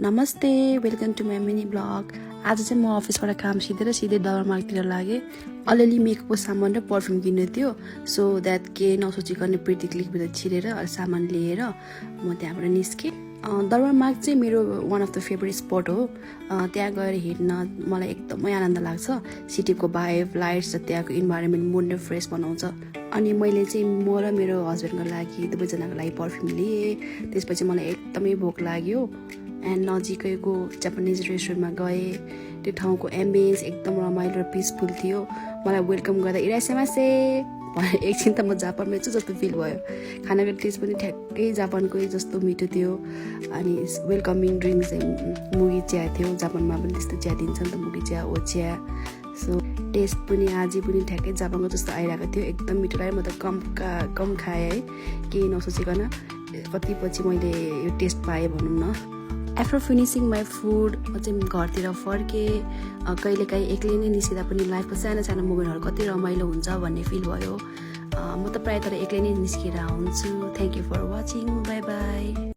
नमस्ते, welcome to my mini vlog. आज चाहिँ म अफिसबाट काम सिधै दरमार्गतिर लागेँ। अलिअलि मेकअपको सामान र पर्फ्युम किन्नु थियो, सो द्याट के नसोचिकन प्रिटी क्लिकबाट छिरेर सामान लिएर म त्यहाँबाट निस्केँ। दरबारमार्ग चाहिँ मेरो one of the favourite spot हो। त्यहाँ गएर हिँड्न मलाई एकदमै आनन्द लाग्छ। सिटीको भाइब, लाइट्स र त्यहाँको इन्भाइरोमेन्ट मुड नै फ्रेस बनाउँछ। अनि मैले चाहिँ म र मेरो हस्बेन्डको लागि दुवैजनाको लागि पर्फ्युम लिएँ। त्यसपछि मलाई एकदमै भोक लाग्यो एन्ड नजिकैको जापानिज रेस्टुरेन्टमा गएँ। त्यो ठाउँको एम्बियन्स एकदम रमाइलो र पिसफुल थियो। मलाई वेलकम गर्दा इराइसेमासे भने एकछिन त म जापानमै छु जस्तो फिल भयो। खानाको टेस्ट पनि ठ्याक्कै जापानकै जस्तो मिठो थियो। अनि वेलकमिङ ड्रिङ्क्स चाहिँ मुगी चिया थियो। जापानमा पनि त्यस्तो चिया दिन्छ नि त, मुगी चिया, ओचिया। सो टेस्ट पनि आजी पनि ठ्याक्कै जापानको जस्तो आइरहेको थियो। एकदम मिठो लाग्यो। म त कम खाएँ है, केही नसोचिकन। कति पछि मैले यो टेस्ट पाएँ भनौँ न। आफ्टर फिनिसिङ माई फुड म चाहिँ घरतिर फर्केँ। कहिलेकाहीँ एक्लै नै निस्किँदा पनि लाइफको सानो सानो मोमेन्टहरू कति रमाइलो हुन्छ भन्ने फिल भयो। म त प्रायः तर एक्लै नै निस्किएर हुन्छु। Thank you for watching. Bye by.